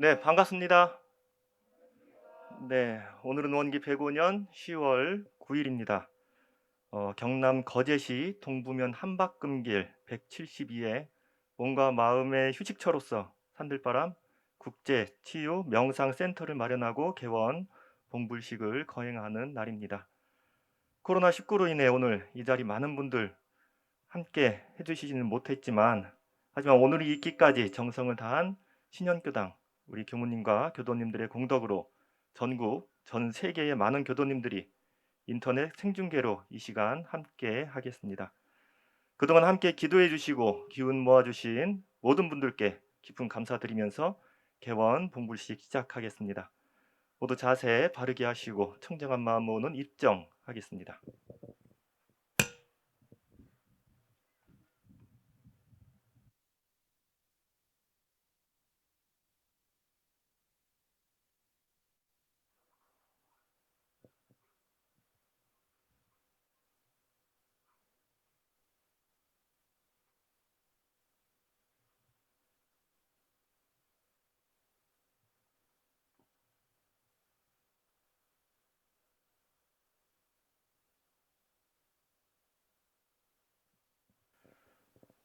네, 반갑습니다. 네, 오늘은 원기 105년 10월 9일입니다. 경남 거제시 동부면 한박금길 172에 몸과 마음의 휴식처로서 산들바람 국제 치유 명상 센터를 마련하고 개원 봉불식을 거행하는 날입니다. 코로나19로 인해 오늘 이 자리 많은 분들 함께 해주시지는 못했지만 하지만 오늘이 있기까지 정성을 다한 신현교당 우리 교무님과 교도님들의 공덕으로 전국 전 세계의 많은 교도님들이 인터넷 생중계로 이 시간 함께 하겠습니다. 그동안 함께 기도해 주시고 기운 모아 주신 모든 분들께 깊은 감사드리면서 개원 봉불식 시작하겠습니다. 모두 자세 바르게 하시고 청정한 마음 모으는 입정하겠습니다.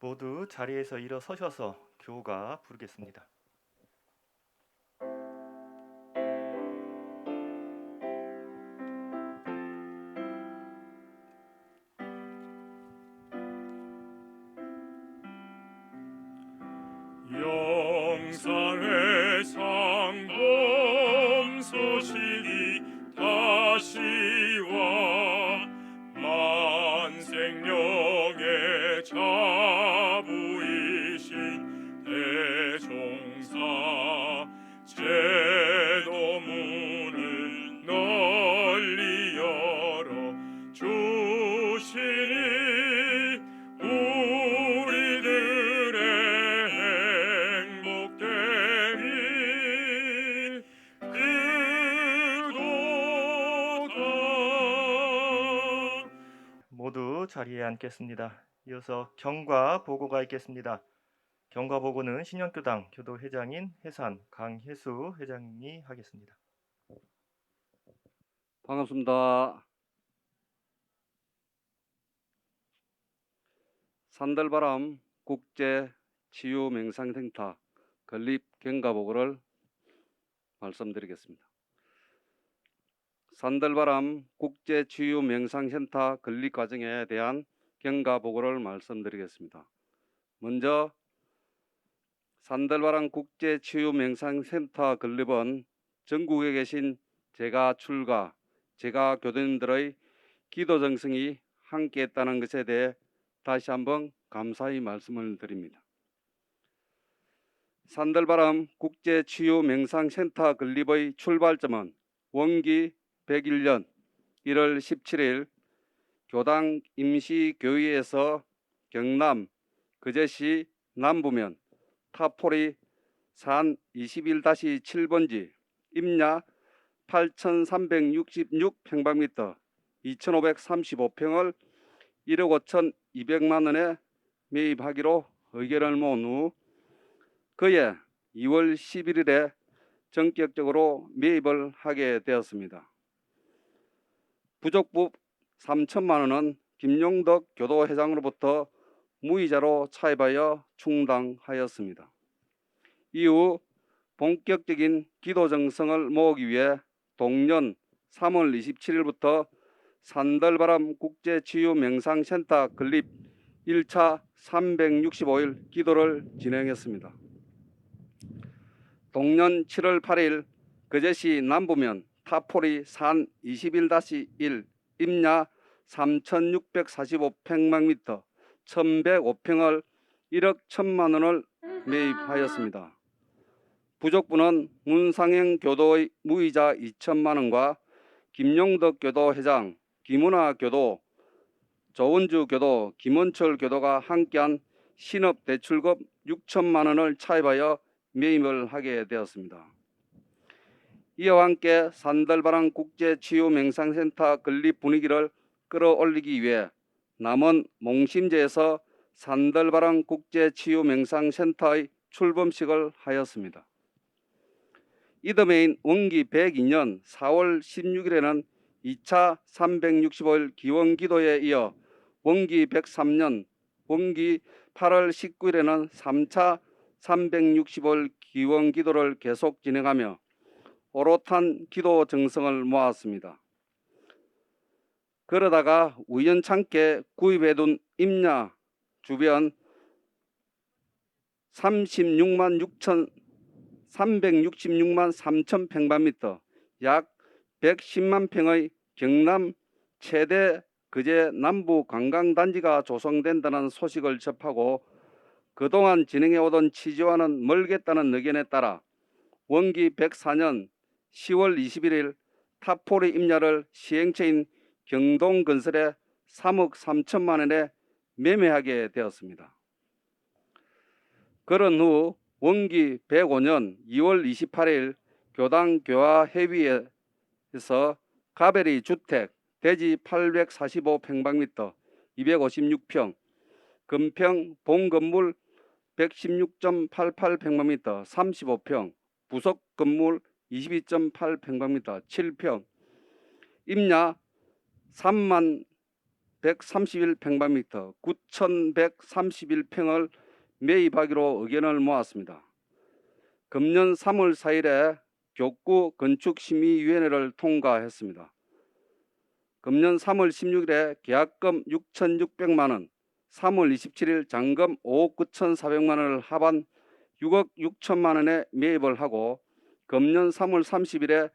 모두 자리에서 일어서셔서 교가 부르겠습니다. 영상의 상봉 소식이 다시 와 만생령의 자부이신 대종사 제도문을 널리 열어 주시니 우리들의 행복되니 그도다. 모두 자리에 앉겠습니다. 이어서 경과 보고가 있겠습니다. 경과 보고는 신현교당 교도회장인 해산 강혜수 회장이 하겠습니다. 반갑습니다. 산들바람 국제 치유 명상센터 건립 경과 보고를 말씀드리겠습니다. 산들바람 국제 치유 명상센터 건립 과정에 대한 경과 보고를 말씀드리겠습니다. 먼저 산들바람 국제 치유 명상센터 건립은 전국에 계신 제가 교도님들의 기도 정성이 함께했다는 것에 대해 다시 한번 감사의 말씀을 드립니다. 산들바람 국제치유명상센터 건립의 출발점은 원기 101년 1월 17일 교당 임시교의에서 경남 거제시 남부면 타포리 산 21-7번지 임야 8,366평방미터 2,535평을 1억 5,200만 원에 매입하기로 의결을 모은 후 그해 2월 11일에 전격적으로 매입을 하게 되었습니다. 부족부 3천만 원은 김용덕 교도회장으로부터 무이자로 차입하여 충당하였습니다. 이후 본격적인 기도 정성을 모으기 위해 동년 3월 27일부터 산들바람 국제치유명상센터 건립 1차 365일 기도를 진행했습니다. 동년 7월 8일 거제시 남부면 타포리 산 21-1 임야 3,645평방미터 1,105평을 1억 1천만 원을 매입하였습니다. 부족부는 문상행 교도의 무이자 2천만 원과 김용덕 교도회장, 김은하 교도, 조은주 교도, 김원철 교도가 함께한 신업대출금 6천만 원을 차입하여 매입을 하게 되었습니다. 이와 함께 산들바람 국제치유명상센터 건립 분위기를 끌어올리기 위해 남원 몽심제에서 산들바람 국제치유명상센터의 출범식을 하였습니다. 이듬해인 원기 102년 4월 16일에는 2차 365일 기원기도에 이어 원기 103년 원기 8월 19일에는 3차 365일 기원기도를 계속 진행하며 오롯한 기도 정성을 모았습니다. 그러다가 우연찮게 구입해둔 임야 주변 366만 300 평방미터 약 110만 평의 경남 최대 거제 남부 관광단지가 조성된다는 소식을 접하고 그동안 진행해오던 취지와는 멀겠다는 의견에 따라 원기 104년 10월 21일 타포리 임야를 시행체인 경동건설에 3억 3천만 원에 매매하게 되었습니다. 그런 후 원기 105년 2월 28일 교당교화회의에서 가베리 주택 대지 845평방미터 256평, 금평 본건물 116.88평방미터 35평, 부속 건물 22.8평방미터 7평, 임야 3만 131평방미터 9,131평을 매입하기로 의견을 모았습니다. 금년 3월 4일에 교구 건축심의위원회를 통과했습니다. 금년 3월 16일에 계약금 6,600만 원, 3월 27일 잔금 5억 9,400만 원을 합한 6억 6천만 원에 매입을 하고 금년 3월 30일에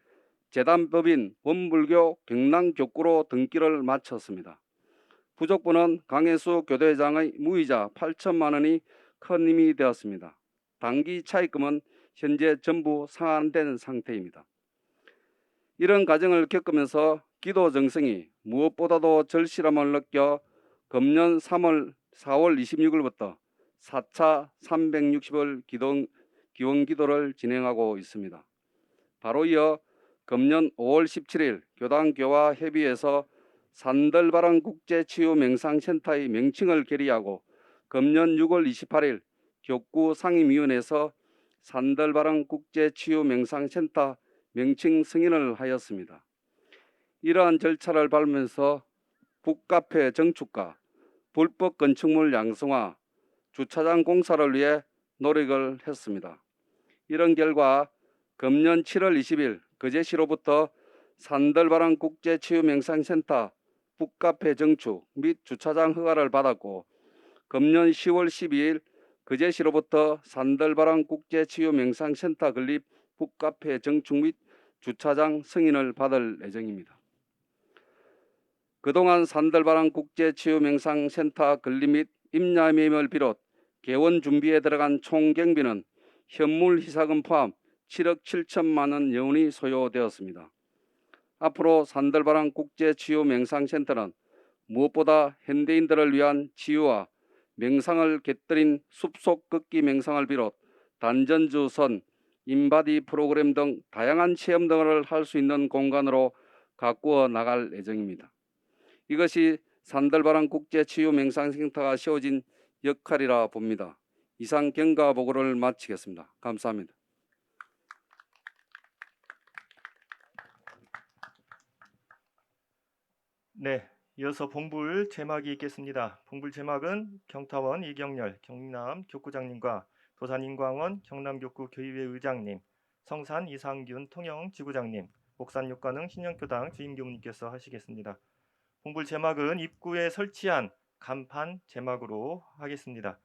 재단법인 원불교 경남교구로 등기를 마쳤습니다. 부족분은 강혜수 교대회장의 무이자 8천만 원이 큰 힘이 되었습니다. 단기 차입금은 현재 전부 상환된 상태입니다. 이런 과정을 겪으면서 기도 정성이 무엇보다도 절실함을 느껴 금년 4월 26일부터 4차 360일 기원기도를 진행하고 있습니다. 바로 이어 금년 5월 17일 교당교화협의회에서 산들바람 국제치유명상센터의 명칭을 결의하고 금년 6월 28일 교구 상임위원회에서 산들바람 국제치유명상센터 명칭 승인을 하였습니다. 이러한 절차를 밟으면서 북카페 정축과 불법 건축물 양성화, 주차장 공사를 위해 노력을 했습니다. 이런 결과 금년 7월 20일 거제시로부터 산들바람 국제치유명상센터 북카페 정축 및 주차장 허가를 받았고 금년 10월 12일 거제시로부터 산들바람 국제치유명상센터 건립 북카페 정축 및 주차장 승인을 받을 예정입니다. 그동안 산들바람 국제치유명상센터 건립 및 임야 매입을 비롯 개원 준비에 들어간 총 경비는 현물 희사금 포함 7억 7천만 원 여운이 소요되었습니다. 앞으로 산들바람 국제치유명상센터는 무엇보다 현대인들을 위한 치유와 명상을 곁들인 숲속 걷기 명상을 비롯 단전주선, 인바디 프로그램 등 다양한 체험 등을 할 수 있는 공간으로 가꾸어 나갈 예정입니다. 이것이 산들바람 국제치유명상센터가 세워진 역할이라 봅니다. 이상 경과 보고를 마치겠습니다. 감사합니다. 네, 이어서 봉불 제막이 있겠습니다. 봉불 제막은 경타원 이경렬 경남 교구장님과 도산 인광원 경남교구 교의회 의장님, 성산 이상균 통영 지구장님, 옥산 육관흥 신영교당 주임교무님께서 하시겠습니다. 봉불 제막은 입구에 설치한 간판 제막으로 하겠습니다.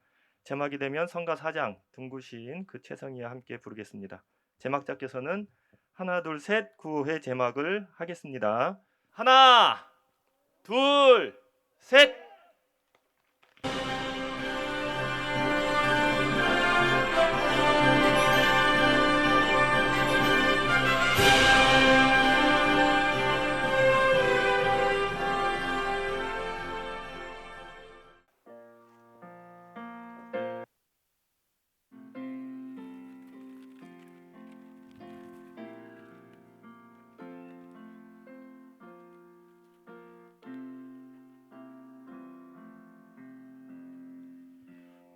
제막이 되면 성가 사장 등구시인 그 최성희와 함께 부르겠습니다. 제막자께서는 하나 둘 셋 구호회 제막을 하겠습니다. 하나 둘 셋.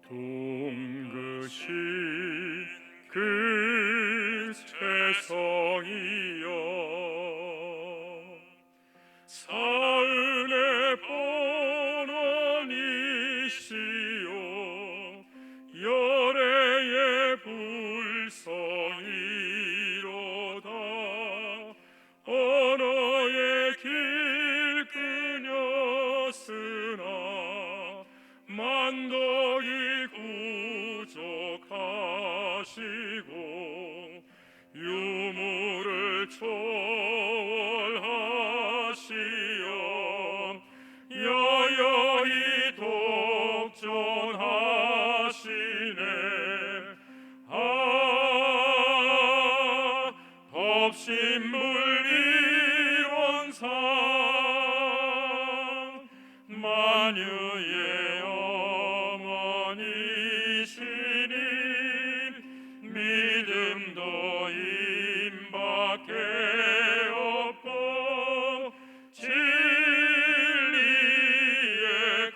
동그신 그 새 성이여 사은의 본원이시여 열애의 불성이로다 언어의 길 끊었으나 만덕이 구족하시고 유물을 초월하시어 여여히 독존하시네 아 법신물 이론상 만유의 어머니시니 믿음도 임밖에 없고 진리의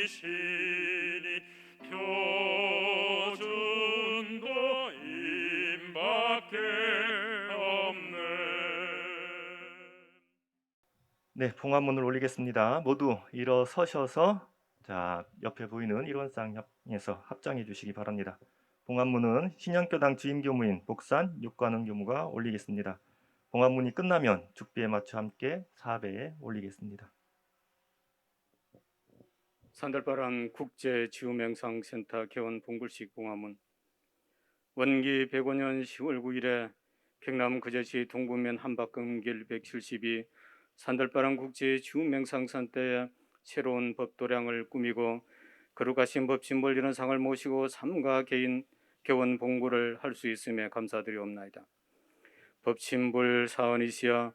거울이시니 표준도 임밖에 없네. 네, 봉화문을 올리겠습니다. 모두 일어서셔서 자, 옆에 보이는 일원상에서 합장해 주시기 바랍니다. 봉화문은 신영교당 주임교무인 복산 육관원 교무가 올리겠습니다. 봉화문이 끝나면 죽비에 맞춰 함께 사배에 올리겠습니다. 산들바람 국제지우명상센터 개원 봉굴식 봉화문 원기 105년 10월 9일에 경남 거제시 동부면 한박금길 172 산들바람 국제지우명상센터에 새로운 법도량을 꾸미고 거룩하신 법신볼 이런 상을 모시고 삼가 개인 개원 봉구를 할 수 있음에 감사드리옵나이다. 법신볼 사원이시여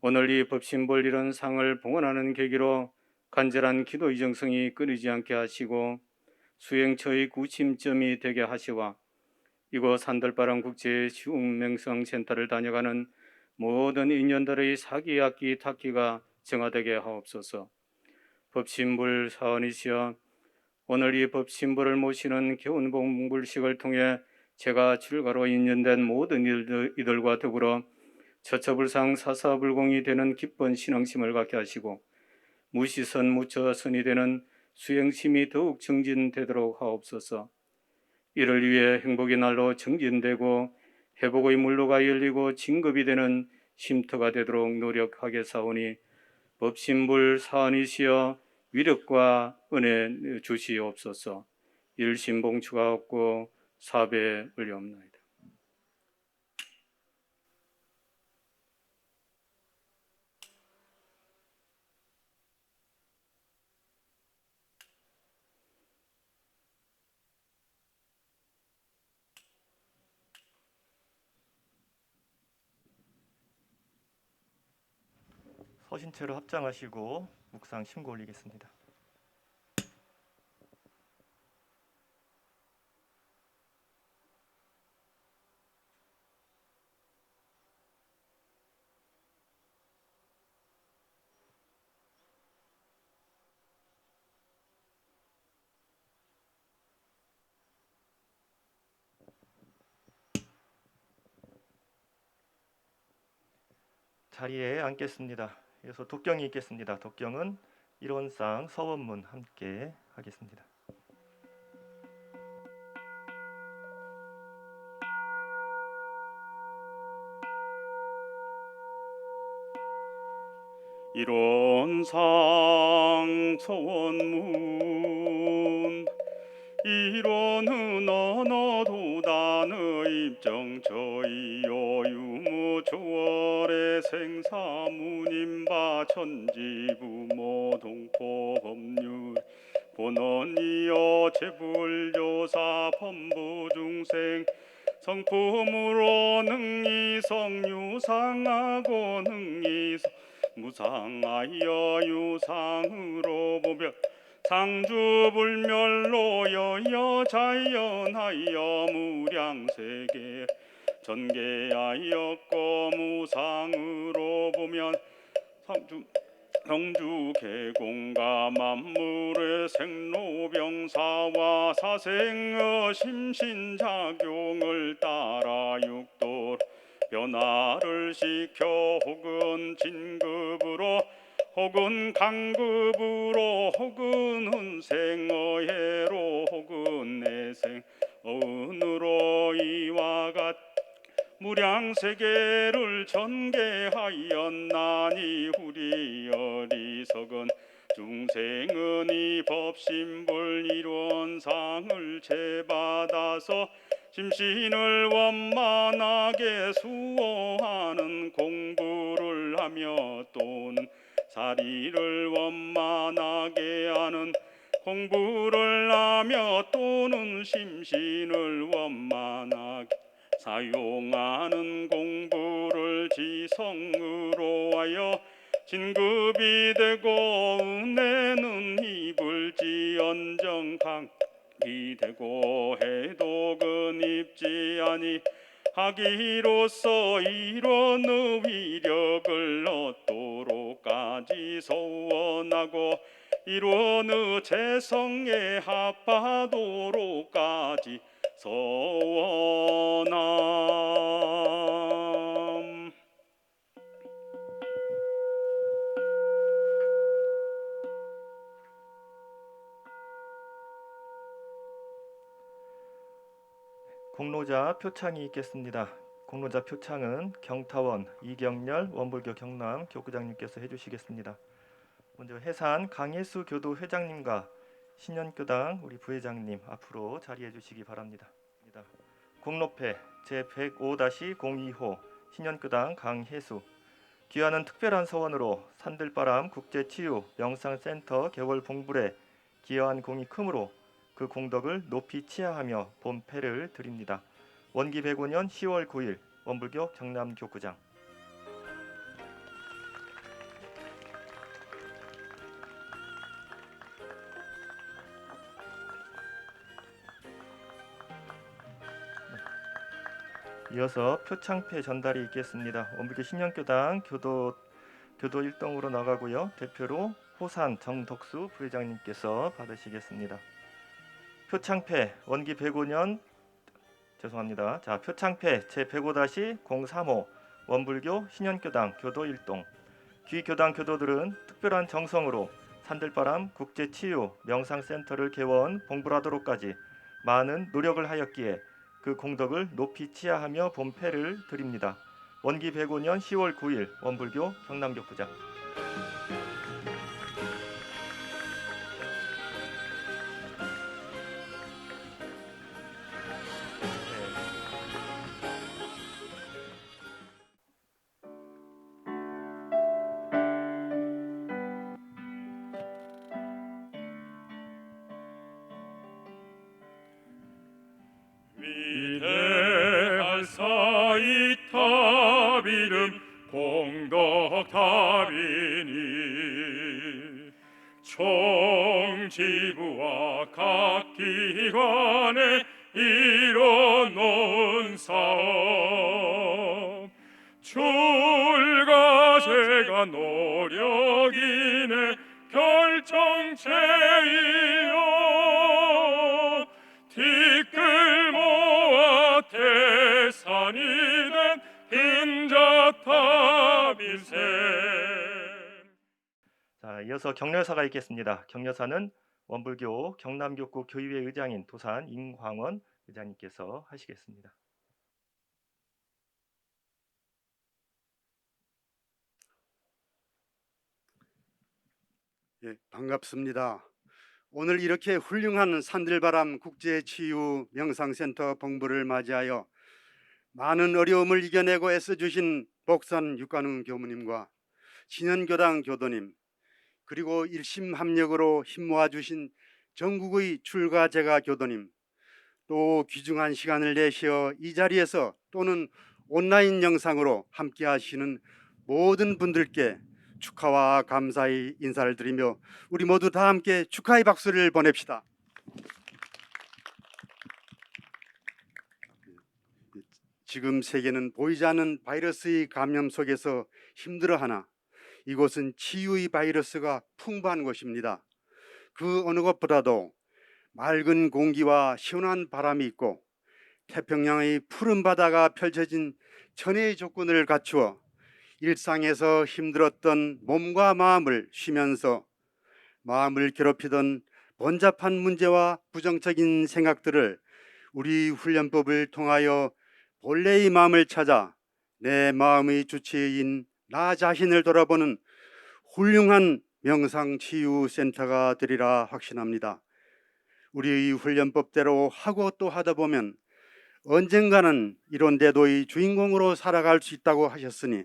오늘 이 법신볼 이런 상을 봉헌하는 계기로 간절한 기도 이정성이 끊이지 않게 하시고 수행처의 구심점이 되게 하시와 이곳 산들바람 국제 지우명상센터를 다녀가는 모든 인연들의 사기악기 탁기가 정화되게 하옵소서. 법신불 사원이시여 오늘 이 법신불을 모시는 개원봉불식을 통해 제가 출가로 인연된 모든 이들과 더불어 처처불상 사사불공이 되는 기쁜 신앙심을 갖게 하시고 무시선 무처선이 되는 수행심이 더욱 정진되도록 하옵소서. 이를 위해 행복의 날로 정진되고 회복의 물로가 열리고 진급이 되는 쉼터가 되도록 노력하겠사오니 법신불 사원이시여 위력과 은혜 주시옵소서. 일심봉추가 없고 사배 올려옵나이다. 서신 채로 합장하시고 묵상 심고 올리겠습니다. 자리에 앉겠습니다. 그래서 독경이 있겠습니다. 독경은 일원상 서원문 함께 하겠습니다. 일원상 서원문 일원은 언어도단의 입정처이요 유무초월의 생사무님바 천지부모 동포법률 본원이여 제불교사 범부중생 성품으로 능이성유상하고 능이성 무상하여 유상으로 보별 상주불멸로 여여자연하여 무량세계 전개하였고 무상으로 보면 경주 계공과 만물의 생로병사와 사생의 심신작용을 따라 육도로 변화를 시켜 혹은 진급으로 혹은 강급으로 혹은 훈생의 해로 혹은 내생 어은으로 이와 같 무량세계를 전개하였나니 우리 어리석은 중생은 이 법신불 이론상을 제받아서 심신을 원만하게 수호하는 공부를 하며 또는 사리를 원만하게 하는 공부를 하며 또는 심신을 원만하게 사용하는 공부를 지성으로 하여 진급이 되고 은혜는 입을지언정 강이 되고 해독은 입지 아니하기로써 이런 위력을 얻도록까지 소원하고 이런 재성에 합하도록까지 소원함. 공로자 표창이 있겠습니다. 공로자 표창은 경타원 이경렬 원불교 경남 교구장님께서 해주시겠습니다. 먼저 해산 강예수 교도 회장님과 신현교당 우리 부회장님 앞으로 자리해 주시기 바랍니다. 공로패 제105-02호 신현교당 강혜수 귀하는 특별한 서원으로 산들바람 국제치유 명상센터 개월 봉불에 기여한 공이 크므로 그 공덕을 높이 치하하며 본패를 드립니다. 원기 105년 10월 9일 원불교 경남교구장. 이어서 표창패 전달이 있겠습니다. 원불교 신현교당 교도 1동으로 나가고요. 대표로 호산 정덕수 부회장님께서 받으시겠습니다. 표창패 원기 105년 죄송합니다. 자, 표창패 제105-035 원불교 신현교당 교도 1동 귀교당 교도들은 특별한 정성으로 산들바람 국제치유 명상센터를 개원 봉불하도록까지 많은 노력을 하였기에 그 공덕을 높이 치하하며 본패를 드립니다. 원기 105년 10월 9일 원불교 경남교구장. 위대할사이탑 이름 공덕탑이니 총지부와 각 기관에 이뤄놓은 사업 출가제가 노력이네 결정체이요 티끌 모아 태산이 된 금자탑일세. 자, 이어서 격려사가 있겠습니다. 격려사는 원불교 경남교구 교의회 의장인 도산 임광원 의장님께서 하시겠습니다. 예, 반갑습니다. 오늘 이렇게 훌륭한 산들바람 국제치유 명상센터 봉부를 맞이하여 많은 어려움을 이겨내고 애써주신 복산 육관웅 교무님과 신현교당 교도님 그리고 일심합력으로 힘 모아주신 전국의 출가제가 교도님 또 귀중한 시간을 내시어 이 자리에서 또는 온라인 영상으로 함께 하시는 모든 분들께 축하와 감사의 인사를 드리며 우리 모두 다 함께 축하의 박수를 보냅시다. 지금 세계는 보이지 않는 바이러스의 감염 속에서 힘들어하나 이곳은 치유의 바이러스가 풍부한 곳입니다. 그 어느 것보다도 맑은 공기와 시원한 바람이 있고 태평양의 푸른 바다가 펼쳐진 천혜의 조건을 갖추어 일상에서 힘들었던 몸과 마음을 쉬면서 마음을 괴롭히던 번잡한 문제와 부정적인 생각들을 우리 훈련법을 통하여 본래의 마음을 찾아 내 마음의 주체인 나 자신을 돌아보는 훌륭한 명상치유센터가 되리라 확신합니다. 우리의 훈련법대로 하고 또 하다 보면 언젠가는 이런 대도의 주인공으로 살아갈 수 있다고 하셨으니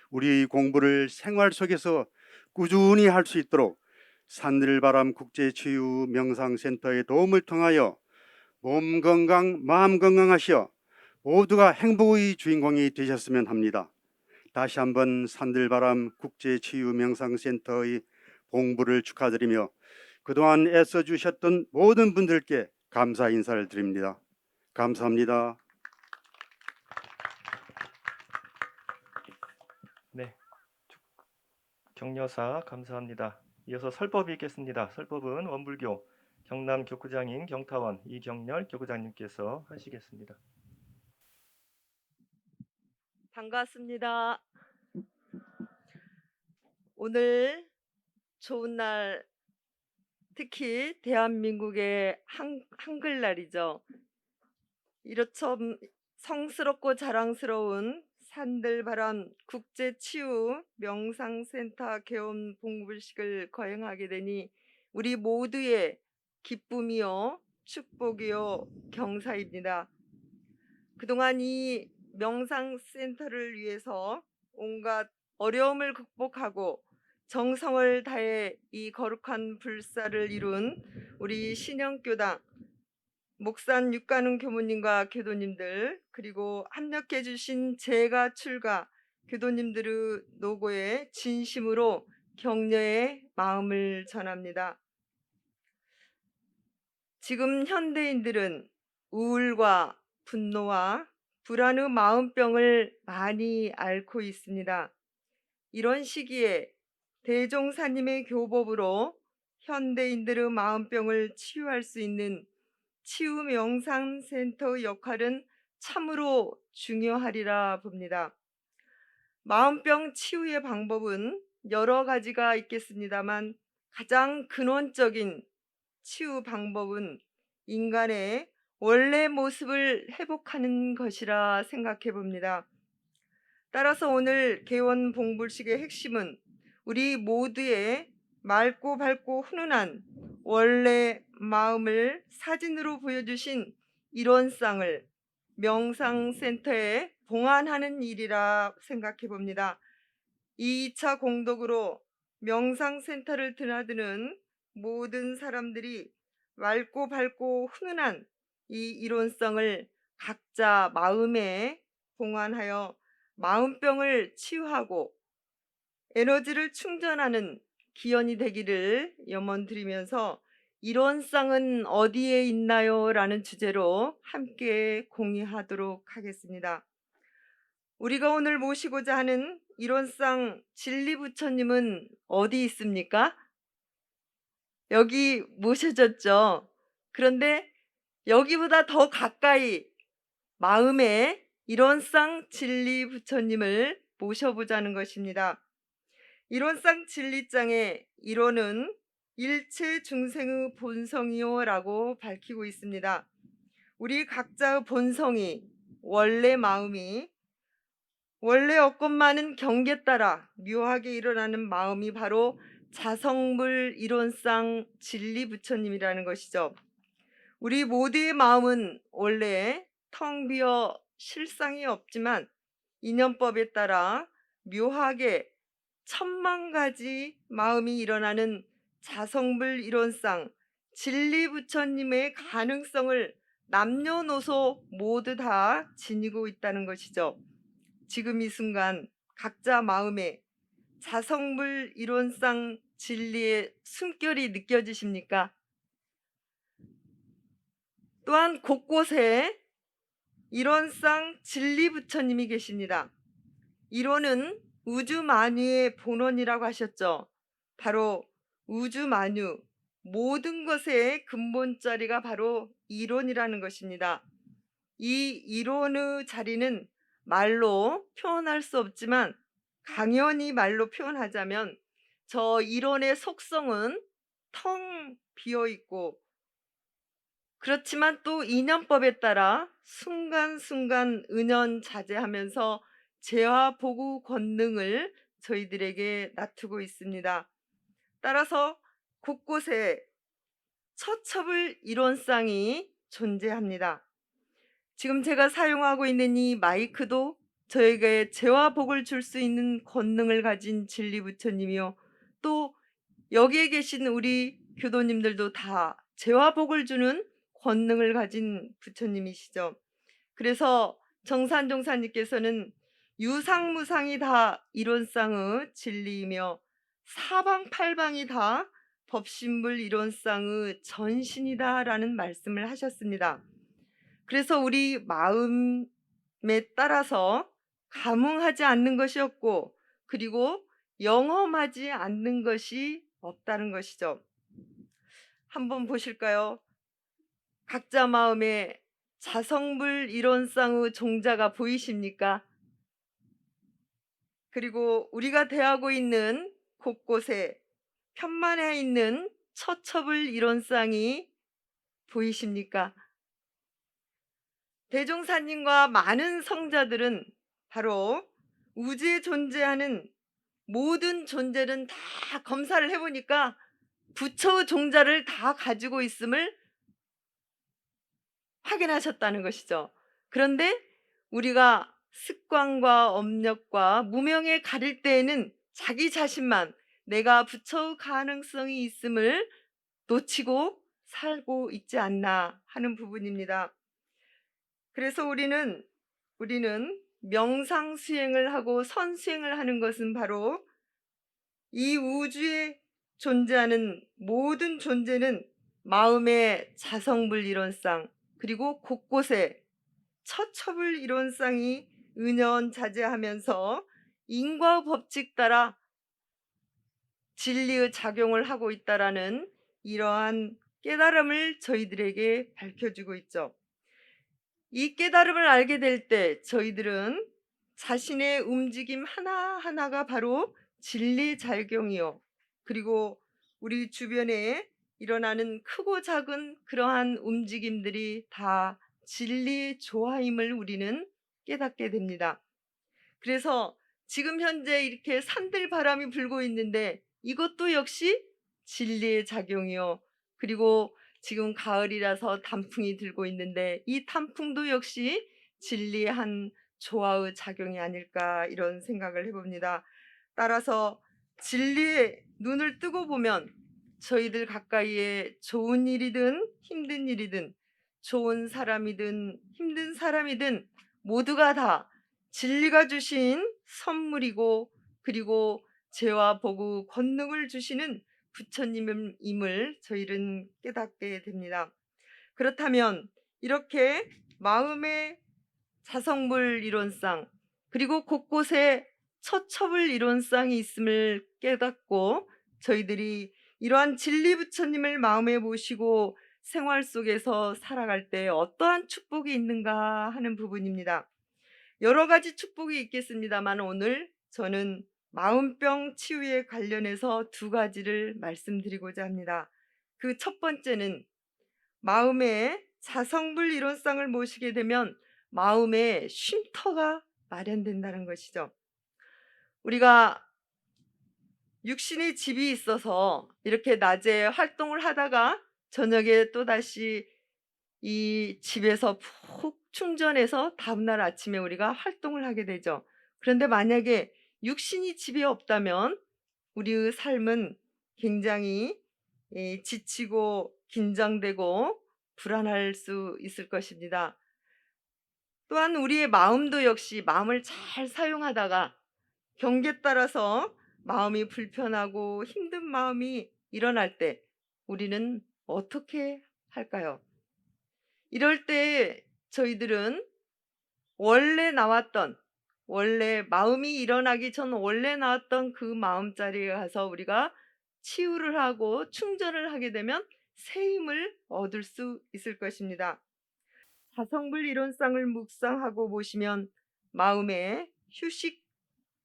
우리 공부를 생활 속에서 꾸준히 할 수 있도록 산들바람 국제치유 명상센터의 도움을 통하여 몸 건강, 마음 건강하시어 모두가 행복의 주인공이 되셨으면 합니다. 다시 한번 산들바람 국제치유 명상센터의 공부를 축하드리며 그동안 애써주셨던 모든 분들께 감사 인사를 드립니다. 감사합니다. 네, 격려사 감사합니다. 이어서 설법이 있겠습니다. 설법은 원불교 경남 교구장인 경타원 이경렬 교구장님께서 하시겠습니다. 반갑습니다. 오늘 좋은 날, 특히 대한민국의 한글날이죠. 이렇처럼 성스럽고 자랑스러운 산들바람 국제치유 명상센터 개원 봉불식을 거행하게 되니 우리 모두의 기쁨이요, 축복이요, 경사입니다. 그동안 이 명상센터를 위해서 온갖 어려움을 극복하고 정성을 다해 이 거룩한 불사를 이룬 우리 신영교당 목산 육가능 교무님과 교도님들, 그리고 합력해 주신 제가 출가 교도님들의 노고에 진심으로 격려의 마음을 전합니다. 지금 현대인들은 우울과 분노와 불안의 마음병을 많이 앓고 있습니다. 이런 시기에 대종사님의 교법으로 현대인들의 마음병을 치유할 수 있는 치유명상센터 역할은 참으로 중요하리라 봅니다. 마음병 치유의 방법은 여러 가지가 있겠습니다만 가장 근원적인 치유 방법은 인간의 원래 모습을 회복하는 것이라 생각해 봅니다. 따라서 오늘 개원 봉불식의 핵심은 우리 모두의 맑고 밝고 훈훈한 원래 마음을 사진으로 보여주신 일원상을 명상센터에 봉안하는 일이라 생각해 봅니다. 2차 공덕으로 명상센터를 드나드는 모든 사람들이 맑고 밝고 훈훈한 이 일원성을 각자 마음에 봉안하여 마음병을 치유하고 에너지를 충전하는 기원이 되기를 염원드리면서 일원상은 어디에 있나요? 라는 주제로 함께 공유하도록 하겠습니다. 우리가 오늘 모시고자 하는 일원상 진리부처님은 어디 있습니까? 여기 모셔졌죠. 그런데 여기보다 더 가까이 마음에 일원상 진리부처님을 모셔보자는 것입니다. 일원상 진리장의 일원은 일체 중생의 본성이요 라고 밝히고 있습니다. 우리 각자의 본성이, 원래 마음이, 원래 없건 많은 경계 따라 묘하게 일어나는 마음이 바로 자성불 일원상 진리부처님이라는 것이죠. 우리 모두의 마음은 원래 텅 비어 실상이 없지만 인연법에 따라 묘하게 천만 가지 마음이 일어나는 자성불 일원상 진리부처님의 가능성을 남녀노소 모두 다 지니고 있다는 것이죠. 지금 이 순간 각자 마음에 자성불 일원상 진리의 숨결이 느껴지십니까? 또한 곳곳에 일원상 진리부처님이 계십니다. 일원은 우주 만유의 본원이라고 하셨죠. 바로 우주 만유, 모든 것의 근본자리가 바로 이론이라는 것입니다. 이 이론의 자리는 말로 표현할 수 없지만 강연히 말로 표현하자면 저 이론의 속성은 텅 비어 있고, 그렇지만 또 인연법에 따라 순간순간 은연자재하면서 재화 보고 권능을 저희들에게 나투고 있습니다. 따라서 곳곳에 처첩을 이론상이 존재합니다. 지금 제가 사용하고 있는 이 마이크도 저에게 재화복을 줄 수 있는 권능을 가진 진리 부처님이요, 또 여기에 계신 우리 교도님들도 다 재화복을 주는 권능을 가진 부처님이시죠. 그래서 정산종사님께서는 유상무상이 다 이론상의 진리이며 사방팔방이 다 법신불 이론상의 전신이다라는 말씀을 하셨습니다. 그래서 우리 마음에 따라서 감흥하지 않는 것이 없고, 그리고 영험하지 않는 것이 없다는 것이죠. 한번 보실까요? 각자 마음에 자성불 이론상의 종자가 보이십니까? 그리고 우리가 대하고 있는 곳곳에 편만해 있는 처첩을 이론상이 보이십니까? 대종사님과 많은 성자들은 바로 우주에 존재하는 모든 존재는 다 검사를 해보니까 부처의 종자를 다 가지고 있음을 확인하셨다는 것이죠. 그런데 우리가 습관과 업력과 무명에 가릴 때에는 자기 자신만 내가 부처의 가능성이 있음을 놓치고 살고 있지 않나 하는 부분입니다. 그래서 우리는 명상 수행을 하고 선수행을 하는 것은 바로 이 우주에 존재하는 모든 존재는 마음의 자성불 이론상, 그리고 곳곳에 처첩을 이론상이 은연자재하면서 인과 법칙 따라 진리의 작용을 하고 있다라는 이러한 깨달음을 저희들에게 밝혀주고 있죠. 이 깨달음을 알게 될 때 저희들은 자신의 움직임 하나하나가 바로 진리 작용이요, 그리고 우리 주변에 일어나는 크고 작은 그러한 움직임들이 다 진리의 조화임을 우리는 깨닫게 됩니다. 그래서 지금 현재 이렇게 산들바람이 불고 있는데 이것도 역시 진리의 작용이요, 그리고 지금 가을이라서 단풍이 들고 있는데 이 단풍도 역시 진리의 한 조화의 작용이 아닐까, 이런 생각을 해봅니다. 따라서 진리의 눈을 뜨고 보면 저희들 가까이에 좋은 일이든 힘든 일이든, 좋은 사람이든 힘든 사람이든 모두가 다 진리가 주신 선물이고, 그리고 죄와 복의 권능을 주시는 부처님임을 저희는 깨닫게 됩니다. 그렇다면 이렇게 마음의 자성불 이론상, 그리고 곳곳에 처첩을 이론상이 있음을 깨닫고 저희들이 이러한 진리 부처님을 마음에 모시고 생활 속에서 살아갈 때 어떠한 축복이 있는가 하는 부분입니다. 여러 가지 축복이 있겠습니다만 오늘 저는 마음병 치유에 관련해서 두 가지를 말씀드리고자 합니다. 그 첫 번째는 마음의 자성불 이론상을 모시게 되면 마음의 쉼터가 마련된다는 것이죠. 우리가 육신의 집이 있어서 이렇게 낮에 활동을 하다가 저녁에 또다시 이 집에서 푹 충전해서 다음날 아침에 우리가 활동을 하게 되죠. 그런데 만약에 육신이 집에 없다면 우리의 삶은 굉장히 지치고 긴장되고 불안할 수 있을 것입니다. 또한 우리의 마음도 역시 마음을 잘 사용하다가 경계에 따라서 마음이 불편하고 힘든 마음이 일어날 때 우리는 어떻게 할까요? 이럴 때 저희들은 원래 나왔던, 원래 마음이 일어나기 전 원래 나왔던 그 마음자리에 가서 우리가 치유를 하고 충전을 하게 되면 새 힘을 얻을 수 있을 것입니다. 자성불 이론상을 묵상하고 보시면 마음의 휴식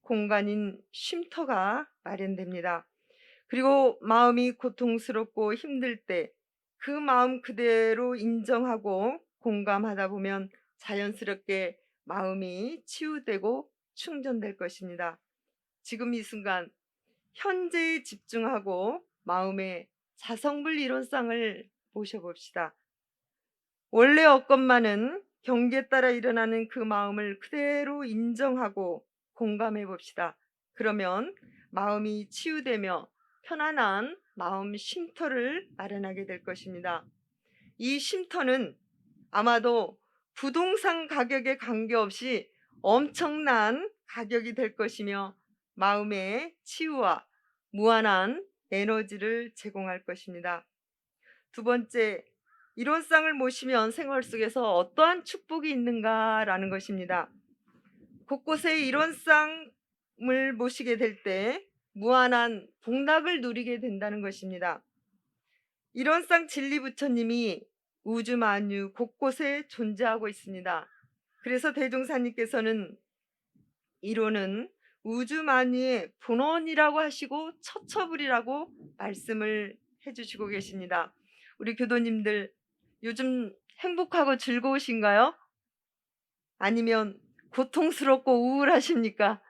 공간인 쉼터가 마련됩니다. 그리고 마음이 고통스럽고 힘들 때 그 마음 그대로 인정하고 공감하다 보면 자연스럽게 마음이 치유되고 충전될 것입니다. 지금 이 순간 현재에 집중하고 마음의 자성불 이론상을 모셔봅시다. 원래 없건만은 경계에 따라 일어나는 그 마음을 그대로 인정하고 공감해 봅시다. 그러면 마음이 치유되며 편안한 마음 쉼터를 마련하게 될 것입니다. 이 쉼터는 아마도 부동산 가격에 관계없이 엄청난 가격이 될 것이며 마음의 치유와 무한한 에너지를 제공할 것입니다. 두 번째, 이론상을 모시면 생활 속에서 어떠한 축복이 있는가라는 것입니다. 곳곳에 이론상을 모시게 될 때 무한한 복락을 누리게 된다는 것입니다. 이론상 진리 부처님이 우주 만유 곳곳에 존재하고 있습니다. 그래서 대종사님께서는 이론은 우주 만유의 본원이라고 하시고 처처불이라고 말씀을 해주시고 계십니다. 우리 교도님들 요즘 행복하고 즐거우신가요? 아니면 고통스럽고 우울하십니까?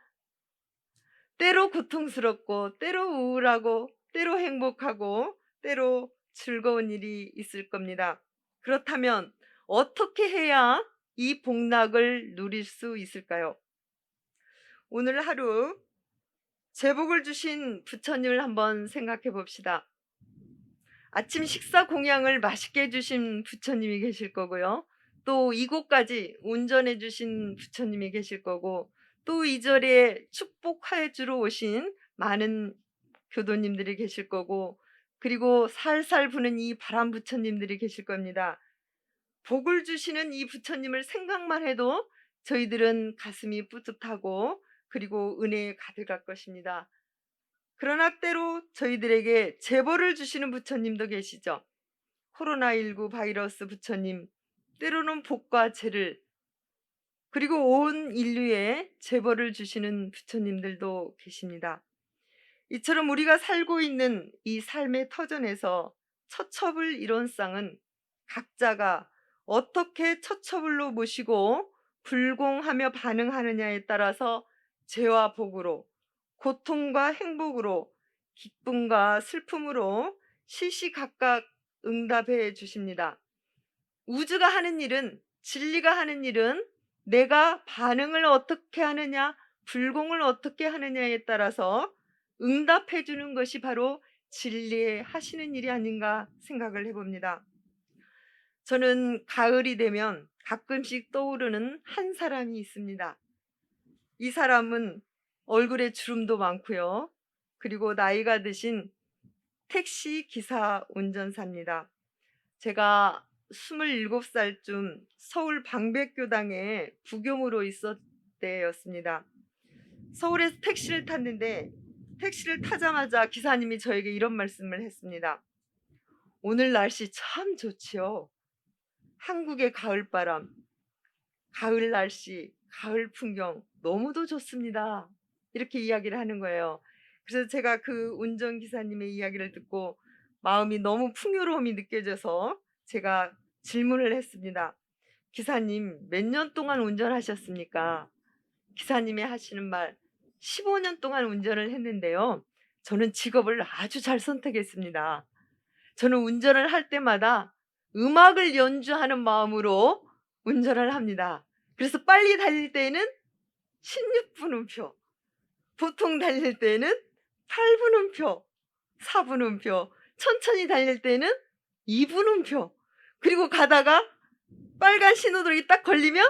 때로 고통스럽고 때로 우울하고 때로 행복하고 때로 즐거운 일이 있을 겁니다. 그렇다면 어떻게 해야 이 복락을 누릴 수 있을까요? 오늘 하루 제복을 주신 부처님을 한번 생각해 봅시다. 아침 식사 공양을 맛있게 해주신 부처님이 계실 거고요. 또 이곳까지 운전해 주신 부처님이 계실 거고 또 이 자리에 축복해 주러 오신 많은 교도님들이 계실 거고 그리고 살살 부는 이 바람 부처님들이 계실 겁니다. 복을 주시는 이 부처님을 생각만 해도 저희들은 가슴이 뿌듯하고 그리고 은혜에 가득할 것입니다. 그러나 때로 저희들에게 제보를 주시는 부처님도 계시죠. 코로나19 바이러스 부처님, 때로는 복과 죄를 그리고 온 인류에 제보를 주시는 부처님들도 계십니다. 이처럼 우리가 살고 있는 이 삶의 터전에서 처처불 이론상은 각자가 어떻게 처처불로 모시고 불공하며 반응하느냐에 따라서 죄와 복으로 고통과 행복으로 기쁨과 슬픔으로 시시각각 응답해 주십니다. 우주가 하는 일은 진리가 하는 일은 내가 반응을 어떻게 하느냐 불공을 어떻게 하느냐에 따라서 응답해 주는 것이 바로 진리에 하시는 일이 아닌가 생각을 해봅니다. 저는 가을이 되면 가끔씩 떠오르는 한 사람이 있습니다. 이 사람은 얼굴에 주름도 많고요. 그리고 나이가 드신 택시 기사 운전사입니다. 제가 27살쯤 서울 방백교당에 부교무로 있었을 때였습니다. 서울에서 택시를 탔는데 택시를 타자마자 기사님이 저에게 이런 말씀을 했습니다. 오늘 날씨 참 좋지요. 한국의 가을바람, 가을 날씨, 가을 풍경 너무도 좋습니다. 이렇게 이야기를 하는 거예요. 그래서 제가 그 운전기사님의 이야기를 듣고 마음이 너무 풍요로움이 느껴져서 제가 질문을 했습니다. 기사님, 몇 년 동안 운전하셨습니까? 기사님이 하시는 말, 15년 동안 운전을 했는데요. 저는 직업을 아주 잘 선택했습니다. 저는 운전을 할 때마다 음악을 연주하는 마음으로 운전을 합니다. 그래서 빨리 달릴 때에는 16분음표, 보통 달릴 때에는 8분음표, 4분음표, 천천히 달릴 때는 2분음표, 그리고 가다가 빨간 신호등이 딱 걸리면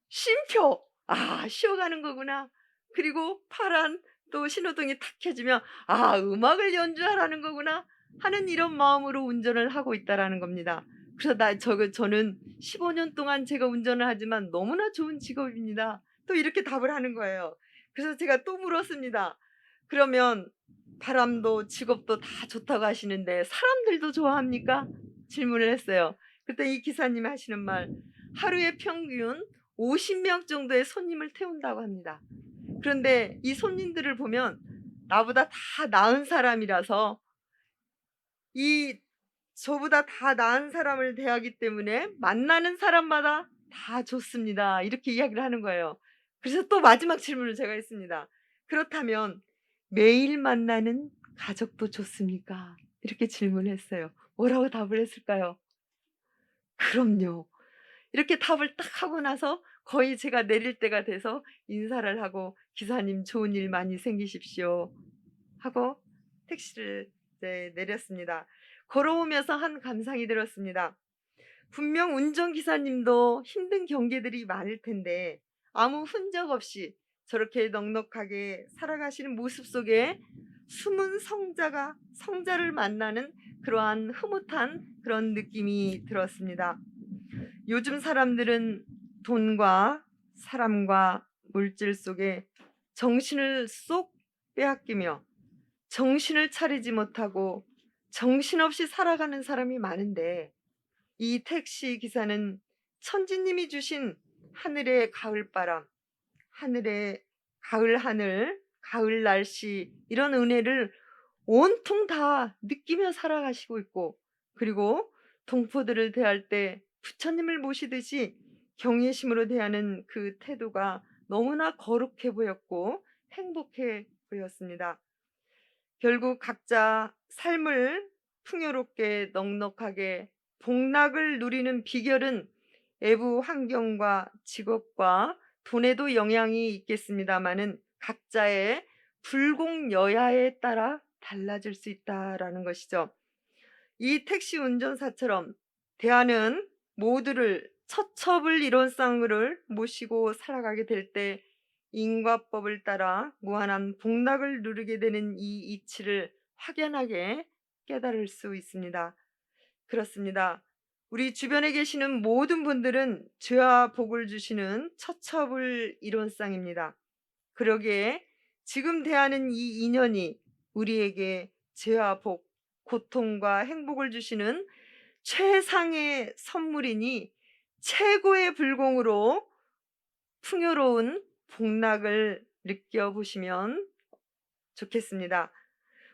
쉼표, 아, 쉬어가는 거구나. 그리고 파란 또 신호등이 탁 켜지면 아, 음악을 연주하라는 거구나 하는 이런 마음으로 운전을 하고 있다라는 겁니다. 그래서 저는 15년 동안 제가 운전을 하지만 너무나 좋은 직업입니다. 또 이렇게 답을 하는 거예요. 그래서 제가 또 물었습니다. 그러면 바람도 직업도 다 좋다고 하시는데 사람들도 좋아합니까? 질문을 했어요. 그때 이 기사님이 하시는 말, 하루에 평균 50명 정도의 손님을 태운다고 합니다. 그런데 이 손님들을 보면 나보다 다 나은 사람이라서 이 저보다 다 나은 사람을 대하기 때문에 만나는 사람마다 다 좋습니다. 이렇게 이야기를 하는 거예요. 그래서 또 마지막 질문을 제가 했습니다. 그렇다면 매일 만나는 가족도 좋습니까? 이렇게 질문했어요. 뭐라고 답을 했을까요? 그럼요. 이렇게 답을 딱 하고 나서 거의 제가 내릴 때가 돼서 인사를 하고 기사님 좋은 일 많이 생기십시오 하고 택시를 이제 내렸습니다. 걸어오면서 한 감상이 들었습니다. 분명 운전기사님도 힘든 경계들이 많을 텐데 아무 흔적 없이 저렇게 넉넉하게 살아가시는 모습 속에 숨은 성자를 만나는 그러한 흐뭇한 그런 느낌이 들었습니다. 요즘 사람들은 돈과 사람과 물질 속에 정신을 쏙 빼앗기며 정신을 차리지 못하고 정신없이 살아가는 사람이 많은데 이 택시 기사는 천지님이 주신 하늘의 가을바람, 하늘의 가을 하늘, 가을 날씨 이런 은혜를 온통 다 느끼며 살아가시고 있고 그리고 동포들을 대할 때 부처님을 모시듯이 경외심으로 대하는 그 태도가 너무나 거룩해 보였고 행복해 보였습니다. 결국 각자 삶을 풍요롭게 넉넉하게 복락을 누리는 비결은 외부 환경과 직업과 돈에도 영향이 있겠습니다마는 각자의 불공여야에 따라 달라질 수 있다라는 것이죠. 이 택시 운전사처럼 대하는 모두를 처첩을 이룬 쌍을 모시고 살아가게 될 때 인과법을 따라 무한한 복락을 누리게 되는 이 이치를 확연하게 깨달을 수 있습니다. 그렇습니다. 우리 주변에 계시는 모든 분들은 죄와 복을 주시는 처첩을 이룬 쌍입니다. 그러기에 지금 대하는 이 인연이 우리에게 죄와 복, 고통과 행복을 주시는 최상의 선물이니 최고의 불공으로 풍요로운 복락을 느껴보시면 좋겠습니다.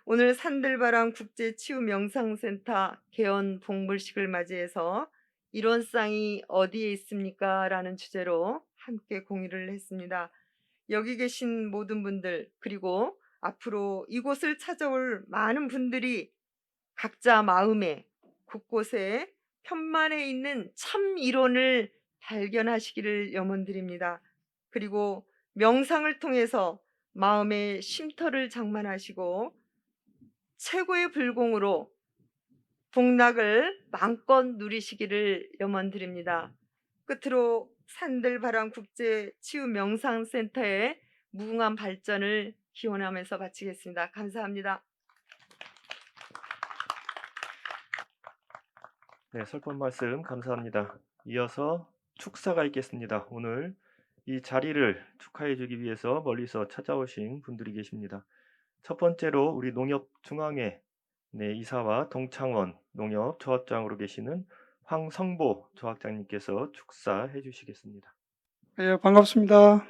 오늘 산들바람 국제치유명상센터 개원 봉불식을 맞이해서 일원상이 어디에 있습니까? 라는 주제로 함께 공유를 했습니다. 여기 계신 모든 분들 그리고 앞으로 이곳을 찾아올 많은 분들이 각자 마음에 곳곳에 편만에 있는 참 이론을 발견하시기를 염원드립니다. 그리고 명상을 통해서 마음의 쉼터를 장만하시고 최고의 불공으로 복락을 마음껏 누리시기를 염원드립니다. 끝으로 산들바람 국제치유명상센터의 무궁한 발전을 기원하면서 마치겠습니다. 감사합니다. 네, 설법 말씀 감사합니다. 이어서 축사가 있겠습니다. 오늘 이 자리를 축하해 주기 위해서 멀리서 찾아오신 분들이 계십니다. 첫 번째로 우리 농협중앙회 이사와 동창원 농협 조합장으로 계시는 황성보 조합장님께서 축사해 주시겠습니다. 예, 반갑습니다.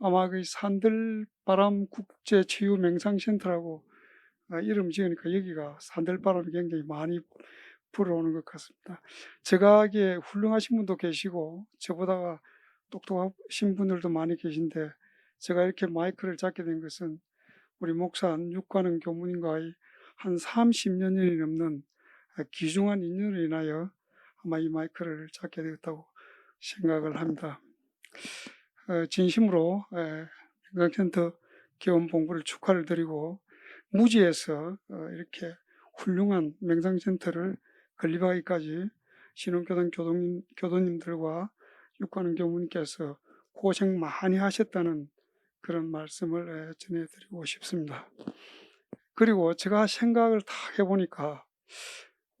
아마 그 산들바람 국제치유명상센터라고 이름 지으니까 여기가 산들바람이 굉장히 많이 불어오는 것 같습니다. 제가 하기에 훌륭하신 분도 계시고 저보다가 똑똑하신 분들도 많이 계신데 제가 이렇게 마이크를 잡게 된 것은 우리 목사 육관은 교무님과의 한 30년이 넘는 귀중한 인연으로 인하여 아마 이 마이크를 잡게 되었다고 생각을 합니다. 진심으로 명상센터 개원 봉부를 축하를 드리고 무지에서 이렇게 훌륭한 명상센터를 건립하기까지 신흥교단 교도님들과 육관은 교무님께서 고생 많이 하셨다는 그런 말씀을 전해드리고 싶습니다. 그리고 제가 생각을 다 해보니까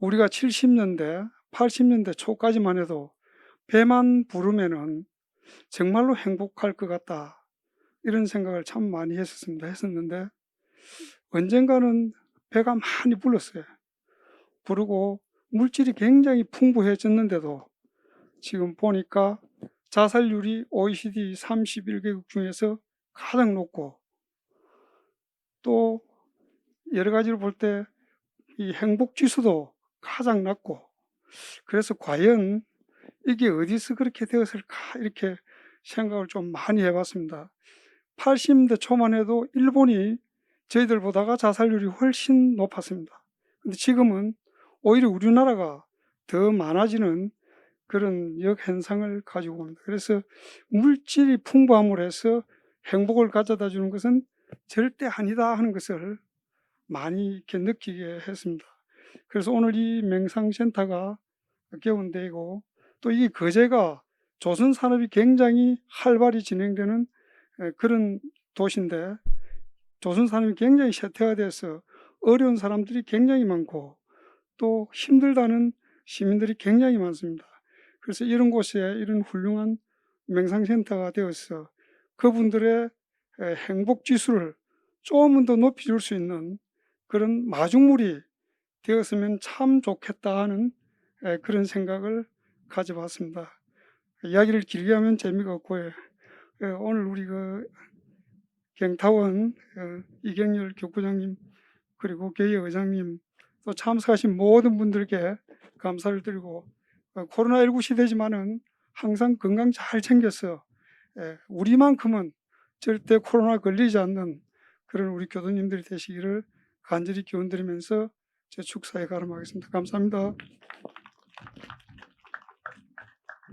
우리가 70년대, 80년대 초까지만 해도 배만 부르면은 정말로 행복할 것 같다. 이런 생각을 참 많이 했었는데 언젠가는 배가 많이 불렀어요. 부르고 물질이 굉장히 풍부해졌는데도 지금 보니까 자살률이 OECD 31개국 중에서 가장 높고 또 여러 가지로 볼 때 이 행복 지수도 가장 낮고 그래서 과연 이게 어디서 그렇게 되었을까 이렇게 생각을 좀 많이 해봤습니다. 80년대 초만 해도 일본이 저희들보다가 자살률이 훨씬 높았습니다. 근데 지금은 오히려 우리나라가 더 많아지는 그런 역현상을 가지고 옵니다. 그래서 물질이 풍부함으로 해서 행복을 가져다 주는 것은 절대 아니다 하는 것을 많이 이렇게 느끼게 했습니다. 그래서 오늘 이 명상센터가 개원되고 또 이 거제가 조선 산업이 굉장히 활발히 진행되는 그런 도시인데 조선 산업이 굉장히 쇠퇴화돼서 어려운 사람들이 굉장히 많고 또 힘들다는 시민들이 굉장히 많습니다. 그래서 이런 곳에 이런 훌륭한 명상센터가 되어서 그분들의 행복 지수를 조금은 더 높여줄 수 있는 그런 마중물이 되었으면 참 좋겠다 하는 그런 생각을 가져봤습니다. 이야기를 길게 하면 재미가 없고요. 오늘 우리 그 경타원 이경열 교구장님 그리고 교회 의장님 또 참석하신 모든 분들께 감사를 드리고 코로나19 시대지만은 항상 건강 잘 챙겨서 우리만큼은 절대 코로나 걸리지 않는 그런 우리 교도님들이 되시기를 간절히 기원드리면서 제 축사에 가름하겠습니다. 감사합니다.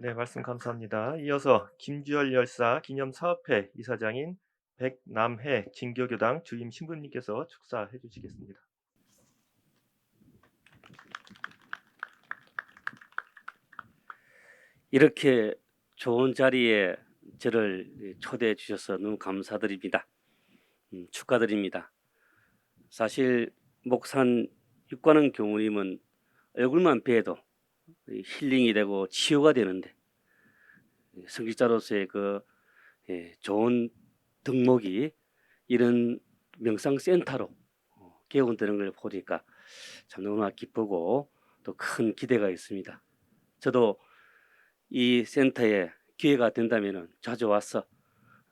네, 말씀 감사합니다. 이어서 김주열 열사 기념사업회 이사장인 백남해 진교교당 주임 신부님께서 축사해 주시겠습니다. 이렇게 좋은 자리에 저를 초대해 주셔서 너무 감사드립니다. 축하드립니다. 사실 목산 육관원 교우님은 얼굴만 뵈도 힐링이 되고 치유가 되는데 성직자로서의 그 좋은 덕목이 이런 명상센터로 개원되는 걸 보니까 참 너무나 기쁘고 또 큰 기대가 있습니다. 저도 이 센터에 기회가 된다면 자주 와서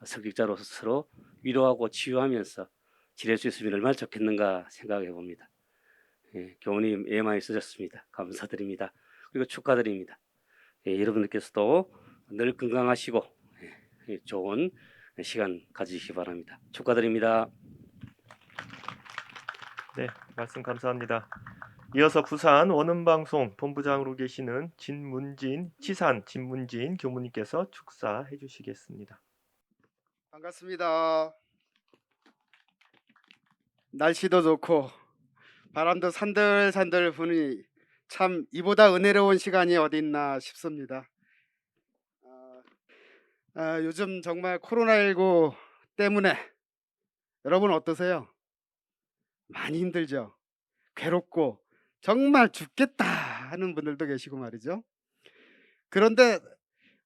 성직자로서 서로 위로하고 치유하면서 지낼 수 있으면 얼마나 좋겠는가 생각해 봅니다. 교우님 애 많이 쓰셨습니다. 감사드립니다. 그리고 축하드립니다. 여러분들께서도 늘 건강하시고 좋은 시간 가지시기 바랍니다. 축하드립니다. 네, 말씀 감사합니다. 이어서 부산 원음방송 본부장으로 계시는 치산 진문진 교무님께서 축사해 주시겠습니다. 반갑습니다. 날씨도 좋고 바람도 산들산들 부니 참 이보다 은혜로운 시간이 어디 있나 싶습니다. 요즘 정말 코로나19 때문에 여러분 어떠세요? 많이 힘들죠? 괴롭고 정말 죽겠다 하는 분들도 계시고 말이죠. 그런데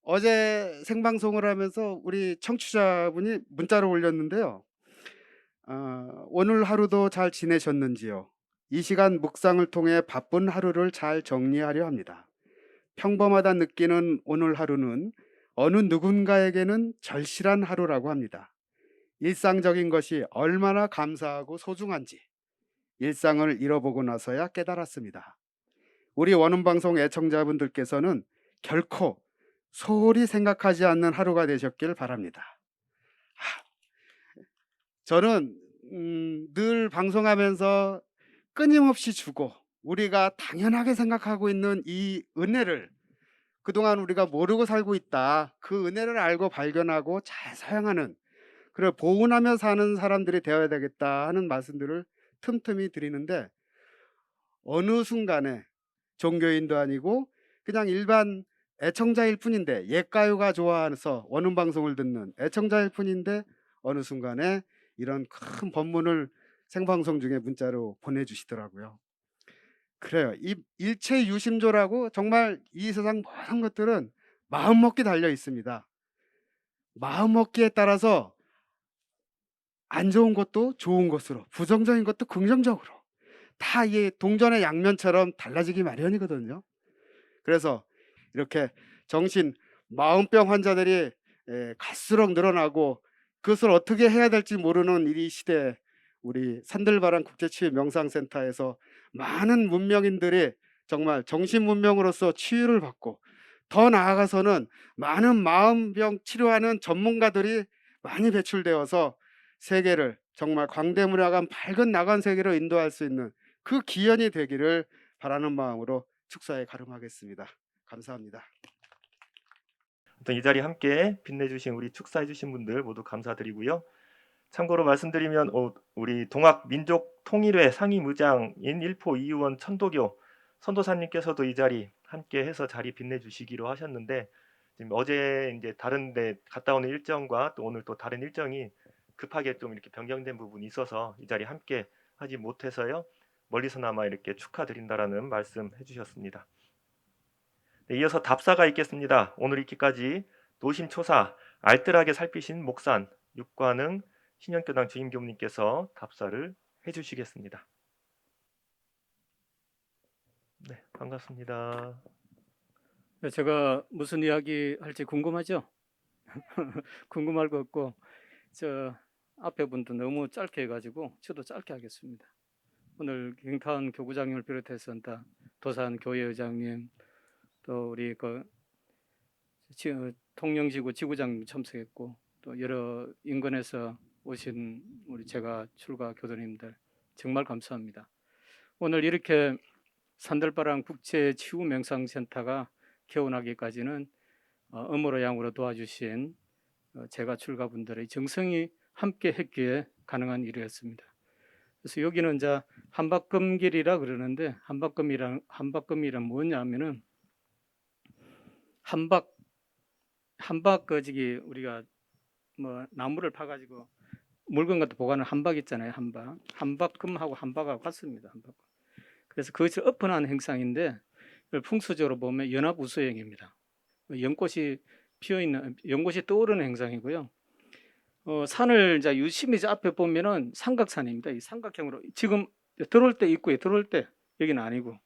어제 생방송을 하면서 우리 청취자분이 문자를 올렸는데요. 오늘 하루도 잘 지내셨는지요? 이 시간 묵상을 통해 바쁜 하루를 잘 정리하려 합니다. 평범하다 느끼는 오늘 하루는 어느 누군가에게는 절실한 하루라고 합니다. 일상적인 것이 얼마나 감사하고 소중한지 일상을 잃어보고 나서야 깨달았습니다. 우리 원음방송 애청자분들께서는 결코 소홀히 생각하지 않는 하루가 되셨길 바랍니다. 저는 늘 방송하면서 끊임없이 주고 우리가 당연하게 생각하고 있는 이 은혜를 그동안 우리가 모르고 살고 있다. 그 은혜를 알고 발견하고 잘 사용하는 그걸 보온하며 사는 사람들이 되어야 되겠다 하는 말씀들을 틈틈이 드리는데 어느 순간에 종교인도 아니고 그냥 일반 애청자일 뿐인데 옛가요가 좋아해서 원음방송을 듣는 애청자일 뿐인데 어느 순간에 이런 큰 법문을 생방송 중에 문자로 보내주시더라고요. 그래요. 이 일체유심조라고 정말 이 세상 모든 것들은 마음먹기 달려 있습니다. 마음 먹기에 따라서 안 좋은 것도 좋은 것으로, 부정적인 것도 긍정적으로 다 이 동전의 양면처럼 달라지기 마련이거든요. 그래서 이렇게 정신 마음병 환자들이 갈수록 늘어나고 그것을 어떻게 해야 될지 모르는 이 시대에 우리 산들바람 국제치유 명상센터에서 많은 문명인들이 정말 정신 문명으로서 치유를 받고 더 나아가서는 많은 마음병 치료하는 전문가들이 많이 배출되어서 세계를 정말 광대문화관 밝은 나간 세계로 인도할 수 있는 그 기원이 되기를 바라는 마음으로 축사에 가름하겠습니다. 감사합니다. 어떤 이 자리에 함께 빛내주신 우리 축사해주신 분들 모두 감사드리고요. 참고로 말씀드리면 우리 동학민족통일회 상임의장인 일포 이유원 천도교 선도사님께서도 이 자리 함께해서 자리 빛내주시기로 하셨는데 지금 어제 이제 다른데 갔다 오는 일정과 또 오늘 또 다른 일정이 급하게 좀 이렇게 변경된 부분이 있어서 이 자리 함께 하지 못해서요. 멀리서나마 이렇게 축하드린다라는 말씀 해주셨습니다. 네, 이어서 답사가 있겠습니다. 오늘 있기까지 노심초사 알뜰하게 살피신 목산 육관흥 신현교당 주임교무님께서 답사를 해주시겠습니다. 네, 반갑습니다. 네, 제가 무슨 이야기 할지 궁금하죠? 궁금할 것 없고 저 앞에 분도 너무 짧게 해가지고 저도 짧게 하겠습니다. 오늘 경탄 교구장님을 비롯해서 도산 교회의장님 또 우리 통영지구 지구장님 참석했고 또 여러 인근에서 오신 우리 제가 출가 교도님들 정말 감사합니다. 오늘 이렇게 산들바람 국제치유명상센터가 개원하기까지는 음으로 양으로 도와주신 제가 출가분들의 정성이 함께 했기에 가능한 일이었습니다. 그래서 여기는 이제 한박금길이라 그러는데 한박금이란 뭐냐면은 한박 우리가 뭐 나무를 파가지고 물건 같은 보관을 한박 있잖아요. 한박금하고 한박하고 같습니다. 한박. 그래서 그것을 엎어놓은 행상인데 풍수적으로 보면 연합우수행입니다. 연꽃이 피어있는 연꽃이 떠오르는 행상이고요. 산을 이제 유심히 앞에 보면은 삼각산입니다. 이 삼각형으로 지금 들어올 때 입구에 들어올 때 여기는 아니고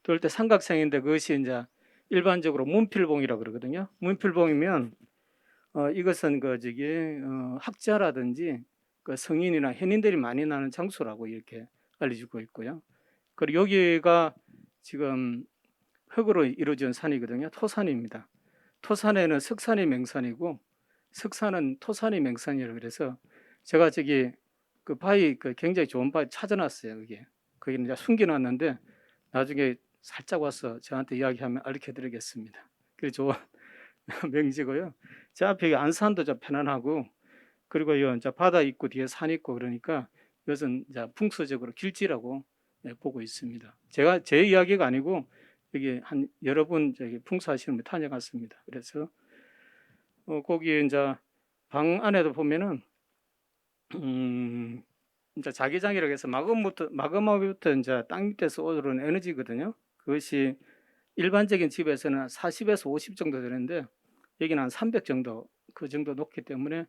들어올 때 삼각형인데 그것이 이제 일반적으로 문필봉이라고 그러거든요. 문필봉이면 이것은 학자라든지 성인이나 현인들이 많이 나는 장소라고 이렇게 알려지고 있고요. 그리고 여기가 지금 흙으로 이루어진 산이거든요. 토산입니다. 토산에는 석산이 맹산이고 석산은 토산이 맹산이라고 그래서 제가 그 바위 굉장히 좋은 바위 찾아놨어요. 거기 이제 숨겨놨는데 나중에 살짝 와서 저한테 이야기하면 알려드리겠습니다. 그게 좋은 명지고요. 제 앞에 안산도 좀 편안하고 그리고 이제 바다 있고 뒤에 산 있고 그러니까 이것은 이제 풍수적으로 길지라고 보고 있습니다. 제가 제 이야기가 아니고 여기 한 여러 분 풍수하시는 분 다녀갔습니다. 그래서 거기 이제 방 안에도 보면은 이제 자기장이라고 해서 마그마부터 이제 땅 밑에서 오르는 에너지거든요. 그것이 일반적인 집에서는 40에서 50 정도 되는데 여기는 한 300 정도 그 정도 높기 때문에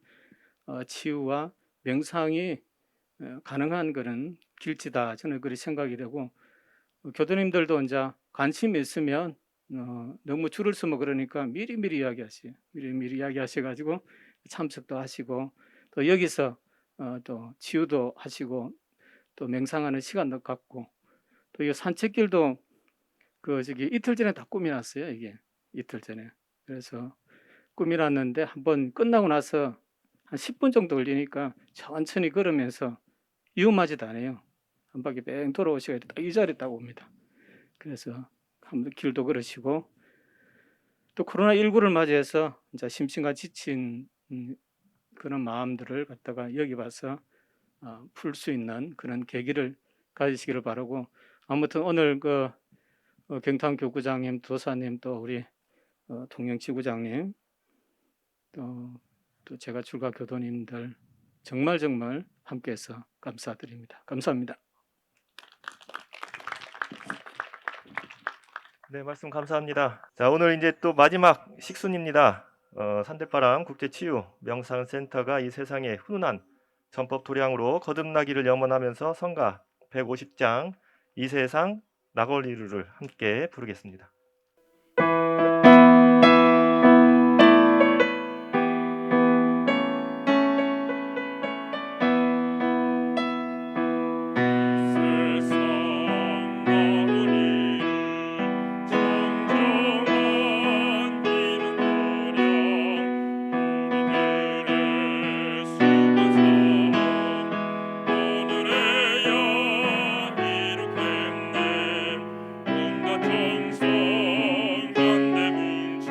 치유와 명상이 가능한 그런 길지다 저는 그렇게 생각이 되고 교도님들도 이제 관심이 있으면 너무 줄을 서면 그러니까 미리 이야기하세요. 미리 이야기하셔가지고 참석도 하시고 또 여기서 또 치유도 하시고 또 명상하는 시간도 갖고 또 이 산책길도 이틀 전에 다 꾸며놨어요. 이게 이틀 전에 그래서 꾸며놨는데 한번 끝나고 나서 한 10분 정도 걸리니까 천천히 걸으면서 위험하지도 않아요. 한 바퀴 뺑 돌아오시고 이 자리에 딱 옵니다. 그래서 한번 길도 걸으시고 또 코로나19를 맞이해서 이제 심신과 지친 그런 마음들을 갖다가 여기 와서 풀 수 있는 그런 계기를 가지시기를 바라고 아무튼 오늘 경탄 교구장님, 도사님 또 우리 통영지구장님 또 제가 출가 교도님들 정말 함께해서 감사드립니다. 감사합니다. 네, 말씀 감사합니다. 자, 오늘 이제 또 마지막 식순입니다. 산들바람 국제치유 명상센터가 이 세상에 훈훈한 전법 도량으로 거듭나기를 염원하면서 성가 150장 이 세상 나걸리루를 함께 부르겠습니다. 세상 나오니를 청정한 이는 도량 우리들의 수고한 오늘에야 이룩했네 온갖 정성 한데 뭉친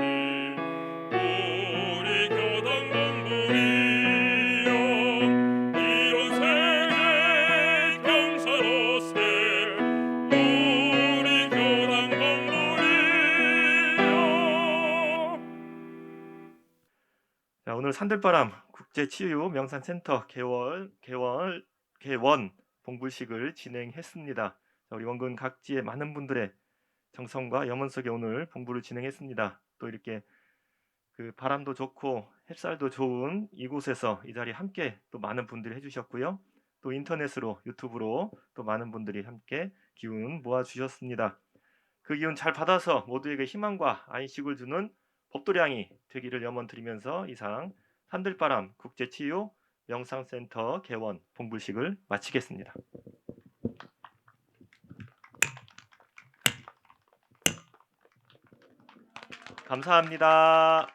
우리 교당 공부리여 이런 생애 경사로세 우리 교당 공부리여. 자, 오늘 산들바람 국제치유 명상센터 개원 봉불식을 진행했습니다. 자, 우리 원군 각지의 많은 분들의 정성과 염원 속에 오늘 봉불을 진행했습니다. 또 이렇게 그 바람도 좋고 햇살도 좋은 이곳에서 이 자리에 함께 또 많은 분들이 해주셨고요. 또 인터넷으로 유튜브로 또 많은 분들이 함께 기운 모아주셨습니다. 그 기운 잘 받아서 모두에게 희망과 안식을 주는 법도량이 되기를 염원드리면서 이상 산들바람 국제치유 명상센터 개원 봉불식을 마치겠습니다. 감사합니다.